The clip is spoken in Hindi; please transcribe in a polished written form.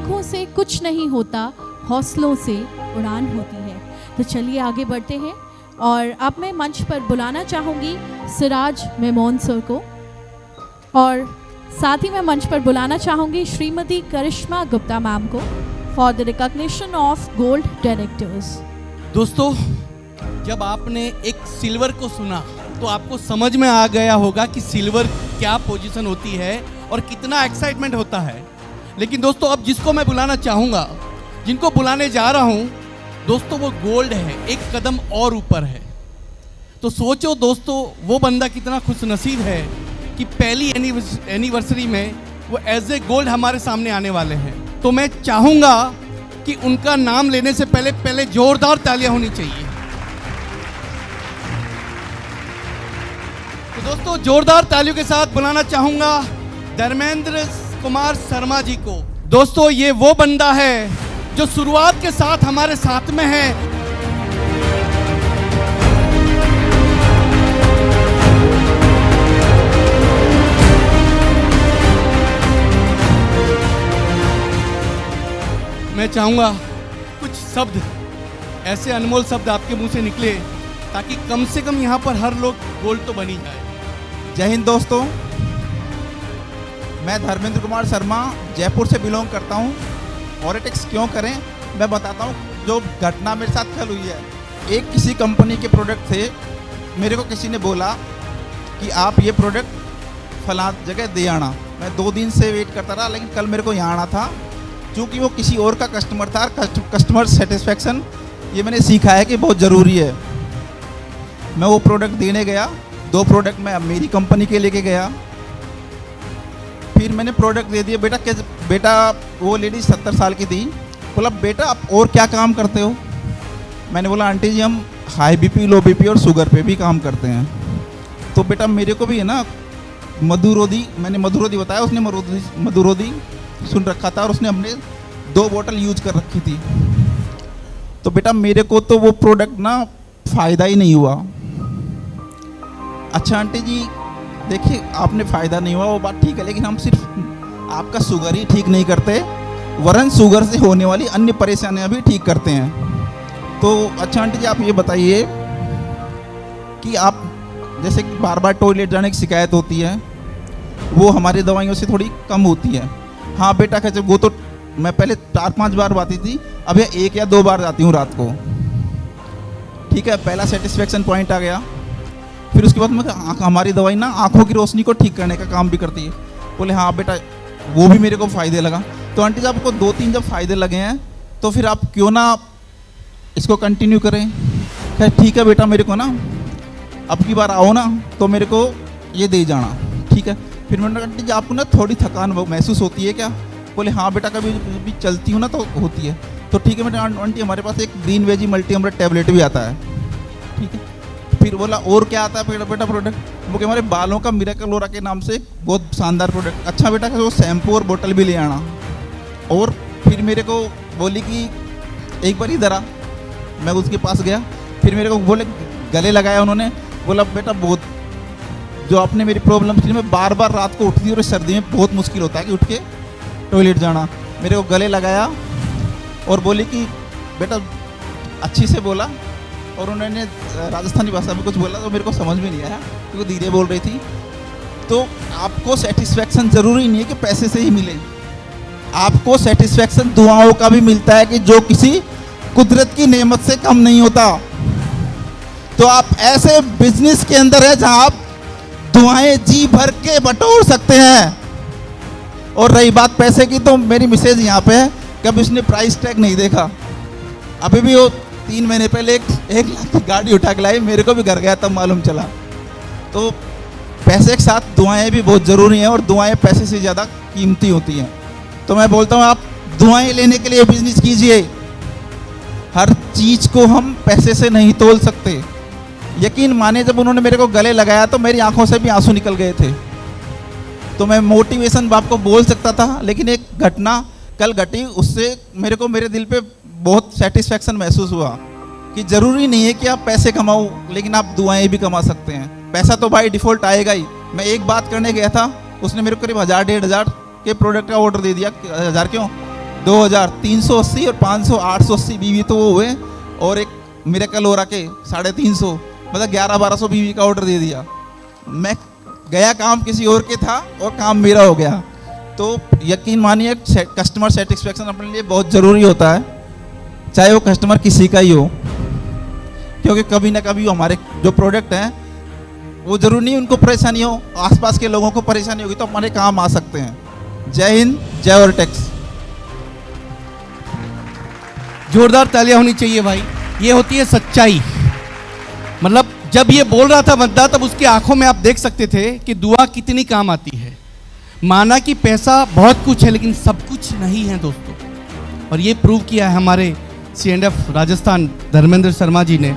आंखों से कुछ नहीं होता, हौसलों से उड़ान होती है। तो चलिए आगे बढ़ते हैं और अब मैं मंच पर बुलाना चाहूँगी सिराज मेमोन सर को, और साथ ही मैं मंच पर बुलाना चाहूँगी श्रीमती करिश्मा गुप्ता मैम को for the recognition of gold directors. दोस्तों, जब आपने एक सिल्वर को सुना तो आपको समझ में आ गया होगा कि सिल्वर क्या पोजीशन होती है और कितना एक्साइटमेंट होता है। लेकिन दोस्तों, अब जिसको मैं बुलाना चाहूँगा, जिनको बुलाने जा रहा हूँ दोस्तों, वो गोल्ड है, एक कदम और ऊपर है। तो सोचो दोस्तों, वो बंदा कितना खुशनसीब है कि पहली एनिवर्सरी में वो एज ए गोल्ड हमारे सामने आने वाले हैं। तो मैं चाहूँगा कि उनका नाम लेने से पहले जोरदार तालियां होनी चाहिए। तो दोस्तों, जोरदार तालियों के साथ बुलाना चाहूँगा धर्मेंद्र कुमार शर्मा जी को। दोस्तों, ये वो बंदा है जो शुरुआत के साथ हमारे साथ में है। मैं चाहूंगा कुछ शब्द, ऐसे अनमोल शब्द आपके मुंह से निकले ताकि कम से कम यहाँ पर हर लोग गोल्ड तो बनी जाए। जय हिंद दोस्तों, मैं धर्मेंद्र कुमार शर्मा जयपुर से बिलोंग करता हूँ। पॉलिटिक्स क्यों करें मैं बताता हूँ। जो घटना मेरे साथ कल हुई है, एक किसी कंपनी के प्रोडक्ट थे, मेरे को किसी ने बोला कि आप ये प्रोडक्ट फलां जगह दे आना। मैं 2 दिन से वेट करता रहा, लेकिन कल मेरे को यहाँ आना था। चूँकि वो किसी और का कस्टमर था, कस्टमर सेटिस्फेक्शन ये मैंने सीखा है कि बहुत ज़रूरी है। मैं वो प्रोडक्ट देने गया, 2 प्रोडक्ट मैं मेरी कंपनी के लेके गया। फिर मैंने प्रोडक्ट दे दिए। बेटा वो लेडी 70 साल की थी। बोला, बेटा आप और क्या काम करते हो? मैंने बोला, आंटी जी हम हाई बीपी, लो बीपी और शुगर पे भी काम करते हैं। तो बेटा मेरे को भी है ना मधुरोधी, मैंने मधुरोधी बताया, उसने मधुरोधी सुन रखा था और उसने हमने 2 बोतल यूज कर रखी थी। तो बेटा मेरे को तो वो प्रोडक्ट ना फ़ायदा ही नहीं हुआ। अच्छा आंटी जी देखिए, आपने फ़ायदा नहीं हुआ वो बात ठीक है, लेकिन हम सिर्फ आपका शुगर ही ठीक नहीं करते, वरन शुगर से होने वाली अन्य परेशानियां भी ठीक करते हैं। तो अच्छा आंटी जी आप ये बताइए कि आप जैसे कि बार बार टॉयलेट जाने की शिकायत होती है, वो हमारी दवाइयों से थोड़ी कम होती है। हाँ बेटा कहते वो तो मैं पहले 4-5 बार आती थी, अब ये 1 या 2 बार जाती हूँ रात को। ठीक है, पहला सेटिस्फेक्शन पॉइंट आ गया। फिर उसके बाद मैं हमारी दवाई ना आंखों की रोशनी को ठीक करने का काम भी करती है। बोले हाँ बेटा, वो भी मेरे को फ़ायदे लगा। तो आंटी जी आपको 2-3 जब फ़ायदे लगे हैं तो फिर आप क्यों ना इसको कंटिन्यू करें। क्या ठीक है बेटा, मेरे को ना अब की बार आओ ना तो मेरे को ये दे जाना। ठीक है, फिर मैंने कहा आंटी जी आपको ना थोड़ी थकान महसूस होती है क्या? बोले हाँ बेटा, कभी भी चलती हूँ ना तो होती है। तो ठीक है मैंने, आंटी हमारे पास एक ग्रीन वेजी मल्टी अमृत टैबलेट भी आता है। ठीक है, फिर बोला और क्या आता है बेटा प्रोडक्ट? वो कि हमारे बालों का मिरेकल ओरा के नाम से बहुत शानदार प्रोडक्ट। अच्छा बेटा, वो शैम्पू और बोतल भी ले आना। और फिर मेरे को बोली कि एक बार इधर आ। मैं उसके पास गया, फिर मेरे को बोले गले लगाया उन्होंने। बोला बेटा बहुत जो आपने मेरी प्रॉब्लम थी, मैं बार बार रात को उठती और सर्दी में बहुत मुश्किल होता है कि उठ के टॉयलेट जाना। मेरे को गले लगाया और बोली कि बेटा अच्छी से बोला, और उन्होंने राजस्थानी भाषा में कुछ बोला तो मेरे को समझ में नहीं आया क्योंकि धीरे बोल रही थी। तो आपको सेटिस्फेक्शन ज़रूरी नहीं है कि पैसे से ही मिले, आपको सेटिस्फेक्शन दुआओं का भी मिलता है कि जो किसी कुदरत की नेमत से कम नहीं होता। तो आप ऐसे बिजनेस के अंदर है जहां आप दुआएं जी भर के बटोर सकते हैं। और रही बात पैसे की, तो मेरी मिसेज यहाँ पे है, कभी उसने प्राइस टैग नहीं देखा। अभी भी वो 3 महीने पहले 1 लाख की गाड़ी उठा के लाई, मेरे को भी घर गया तब मालूम चला। तो पैसे के साथ दुआएं भी बहुत ज़रूरी हैं, और दुआएं पैसे से ज़्यादा कीमती होती हैं। तो मैं बोलता हूँ आप दुआएं लेने के लिए बिजनेस कीजिए। हर चीज़ को हम पैसे से नहीं तोल सकते। यकीन माने, जब उन्होंने मेरे को गले लगाया तो मेरी आंखों से भी आंसू निकल गए थे। तो मैं मोटिवेशन आपको बोल सकता था, लेकिन एक घटना कल घटी, उससे मेरे को मेरे दिल पे बहुत सेटिस्फेक्शन महसूस हुआ कि ज़रूरी नहीं है कि आप पैसे कमाओ, लेकिन आप दुआएं भी कमा सकते हैं। पैसा तो बाय डिफ़ॉल्ट आएगा ही। मैं एक बात करने गया था, उसने मेरे को करीब 1000-1500 के प्रोडक्ट का ऑर्डर दे दिया। 1000 क्यों, 2380 और 500 880 बीवी तो वो हुए, और एक मिरेकल हो रहा के 350, मतलब 1100-1200 बीवी का ऑर्डर दे दिया। मैं गया, काम किसी और के था और काम मेरा हो गया। तो यकीन मानिए कस्टमर सेटिस्फेक्शन अपने लिए बहुत ज़रूरी होता है, चाहे वो कस्टमर किसी का ही हो, क्योंकि कभी ना कभी हमारे जो प्रोडक्ट हैं वो ज़रूरी नहीं उनको परेशानी हो, आसपास के लोगों को परेशानी होगी तो हमारे काम आ सकते हैं। जय हिंद, जय वर्टेक्स। जोरदार तालियां होनी चाहिए भाई। ये होती है सच्चाई। मतलब जब ये बोल रहा था बंदा, तब उसकी आंखों में आप देख सकते थे कि दुआ कितनी काम आती है। माना कि पैसा बहुत कुछ है, लेकिन सब कुछ नहीं है दोस्तों। और ये प्रूव किया है हमारे C&F राजस्थान धर्मेंद्र शर्मा जी ने।